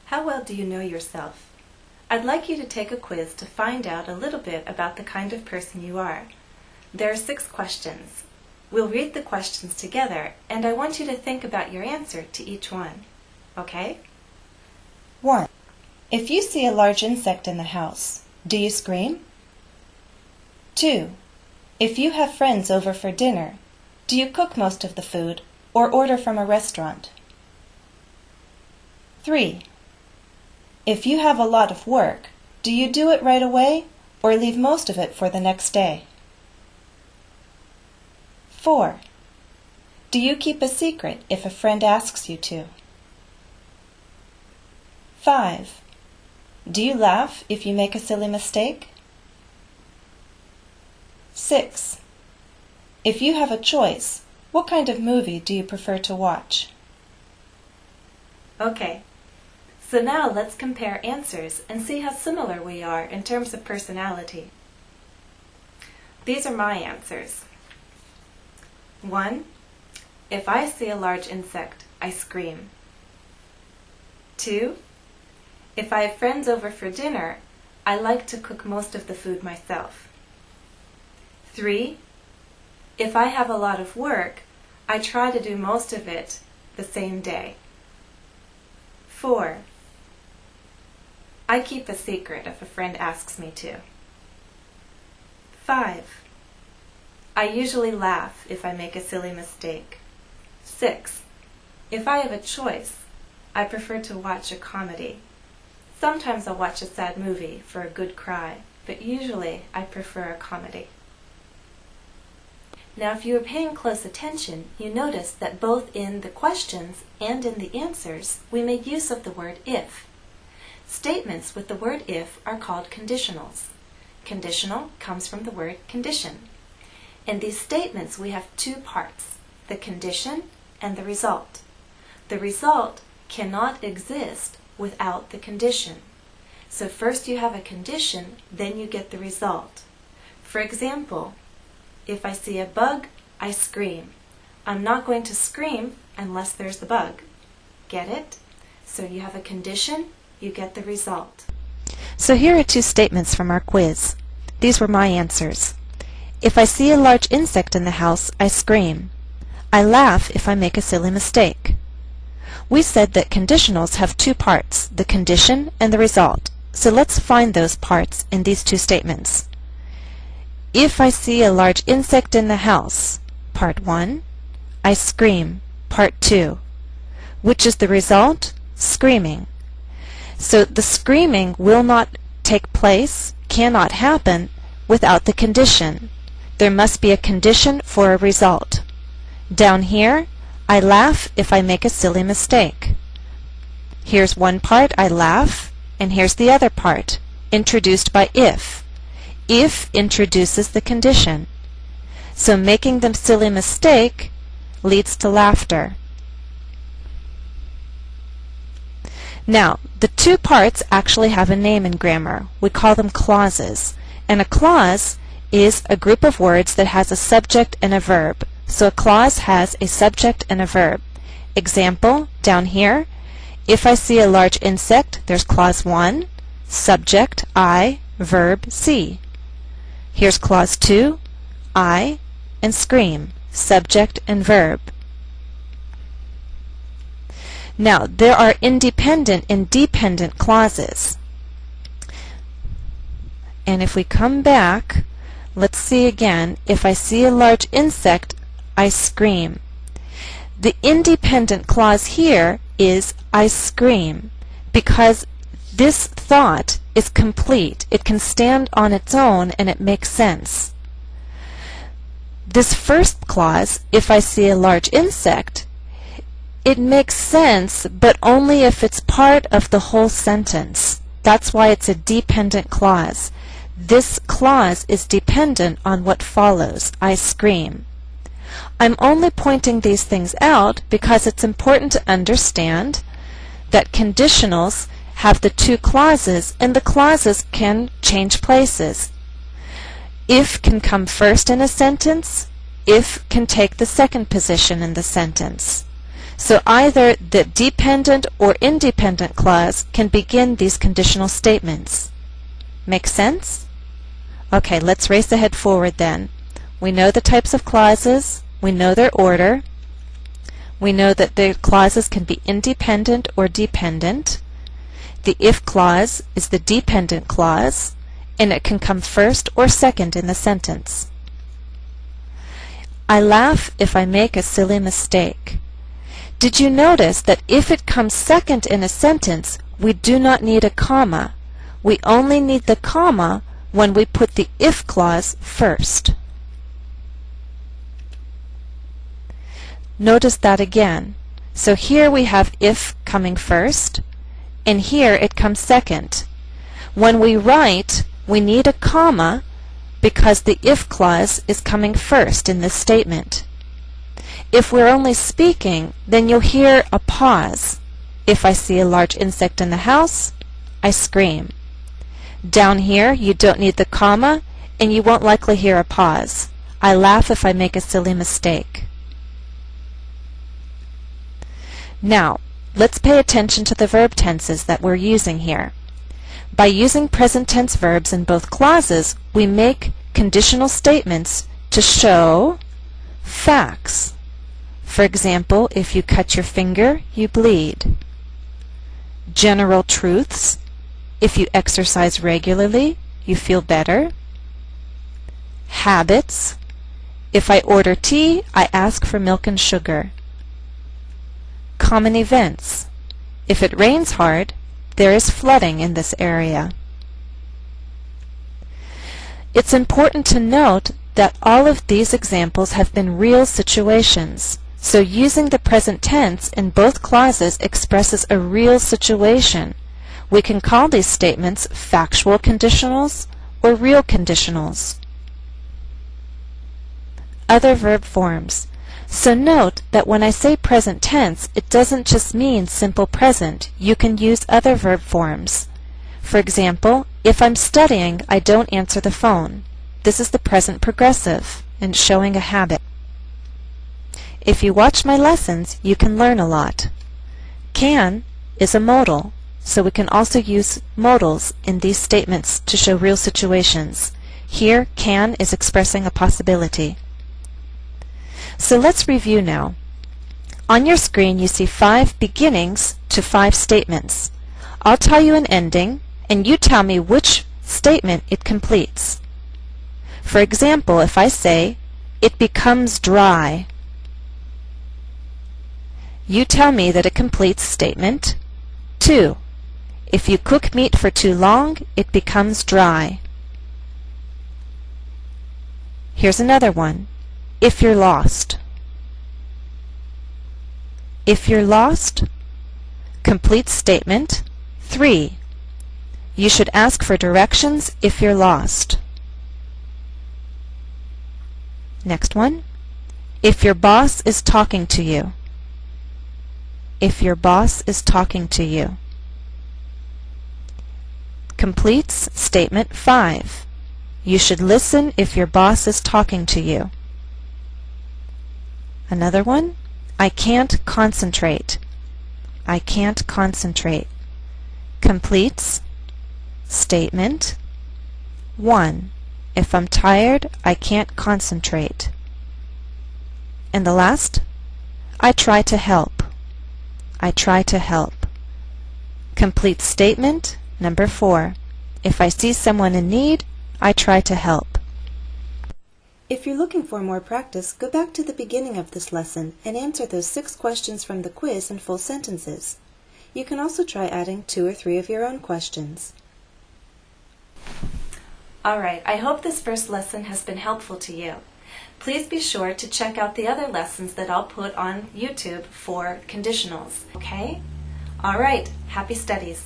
How well do you know yourself? I'd like you to take a quiz to find out a little bit about the kind of person you are. There are 6 questions. We'll read the questions together, and I want you to think about your answer to each one. Okay? 1. If you see a large insect in the house, do you scream? 2. If you have friends over for dinner, do you cook most of the food or order from a restaurant? 3. If you have a lot of work, do you do it right away or leave most of it for the next day? 4. Do you keep a secret if a friend asks you to? 5. Do you laugh if you make a silly mistake? 6. If you have a choice, what kind of movie do you prefer to watch? Okay. So now let's compare answers and see how similar we are in terms of personality. These are my answers. 1. If I see a large insect, I scream. 2. If I have friends over for dinner, I like to cook most of the food myself. 3. If I have a lot of work, I try to do most of it the same day. 4. I keep a secret if a friend asks me to. 5. I usually laugh if I make a silly mistake. 6. If I have a choice, I prefer to watch a comedy. Sometimes I'll watch a sad movie for a good cry, but usually I prefer a comedy. Now, if you were paying close attention, you noticed that both in the questions and in the answers, we made use of the word if. Statements with the word if are called conditionals. Conditional comes from the word condition. In these statements, we have 2 parts, the condition and the result. The result cannot exist without the condition. So first you have a condition, then you get the result. For example, if I see a bug, I scream. I'm not going to scream unless there's the bug. Get it? So you have a condition, you get the result. So here are 2 statements from our quiz. These were my answers. If I see a large insect in the house, I scream. I laugh if I make a silly mistake. We said that conditionals have 2 parts, the condition and the result. So let's find those parts in these 2 statements. If I see a large insect in the house, part 1, I scream, part 2. Which is the result? Screaming. So the screaming will not take place, cannot happen, without the condition. There must be a condition for a result. Down here, I laugh if I make a silly mistake. Here's one part, I laugh, and here's the other part, introduced by if. If introduces the condition. So making the silly mistake leads to laughter. Now, the 2 parts actually have a name in grammar. We call them clauses. And a clause is a group of words that has a subject and a verb. So a clause has a subject and a verb. Example, down here, if I see a large insect, there's clause 1, subject I, verb see. Here's clause 2, I, and scream, subject and verb. Now, there are independent and dependent clauses. And if we come back, let's see again, if I see a large insect, I scream. The independent clause here is I scream because this thought is complete. It can stand on its own and it makes sense. This first clause, if I see a large insect, it makes sense, but only if it's part of the whole sentence. That's why it's a dependent clause. This clause is dependent on what follows, I scream. I'm only pointing these things out because it's important to understand that conditionals have the 2 clauses, and the clauses can change places. If can come first in a sentence, if can take the second position in the sentence. So either the dependent or independent clause can begin these conditional statements. Make sense? Okay, let's race ahead forward then. We know the types of clauses, we know their order, we know that the clauses can be independent or dependent. The if clause is the dependent clause, and it can come first or second in the sentence. I laugh if I make a silly mistake. Did you notice that if it comes second in a sentence, we do not need a comma? We only need the comma when we put the if clause first. Notice that again. So here we have if coming first, and here it comes second. When we write, we need a comma because the if clause is coming first in this statement. If we're only speaking, then you'll hear a pause. If I see a large insect in the house, I scream. Down here, you don't need the comma, and you won't likely hear a pause. I laugh if I make a silly mistake. Now, let's pay attention to the verb tenses that we're using here. By using present tense verbs in both clauses, we make conditional statements to show facts. For example, if you cut your finger, you bleed. General truths. If you exercise regularly, you feel better. Habits. If I order tea, I ask for milk and sugar. Common events. If it rains hard, there is flooding in this area. It's important to note that all of these examples have been real situations. So using the present tense in both clauses expresses a real situation. We can call these statements factual conditionals or real conditionals. Other verb forms. So note that when I say present tense, it doesn't just mean simple present. You can use other verb forms. For example, if I'm studying, I don't answer the phone. This is the present progressive and showing a habit. If you watch my lessons, you can learn a lot. Can is a modal, so we can also use modals in these statements to show real situations. Here, can is expressing a possibility. So let's review now. On your screen you see 5 beginnings to 5 statements. I'll tell you an ending, and you tell me which statement it completes. For example, if I say, it becomes dry, you tell me that it completes statement 2. If you cook meat for too long, it becomes dry. Here's another one. If you're lost. If you're lost, complete statement 3. You should ask for directions if you're lost. Next one. If your boss is talking to you. If your boss is talking to you. Completes statement 5. You should listen if your boss is talking to you. Another one. I can't concentrate. I can't concentrate. Completes statement 1. If I'm tired, I can't concentrate. And the last, I try to help. I try to help. Complete statement number 4. If I see someone in need, I try to help. If you're looking for more practice, go back to the beginning of this lesson and answer those 6 questions from the quiz in full sentences. You can also try adding 2 or 3 of your own questions. Alright, I hope this first lesson has been helpful to you. Please be sure to check out the other lessons that I'll put on YouTube for conditionals, okay? Alright, happy studies!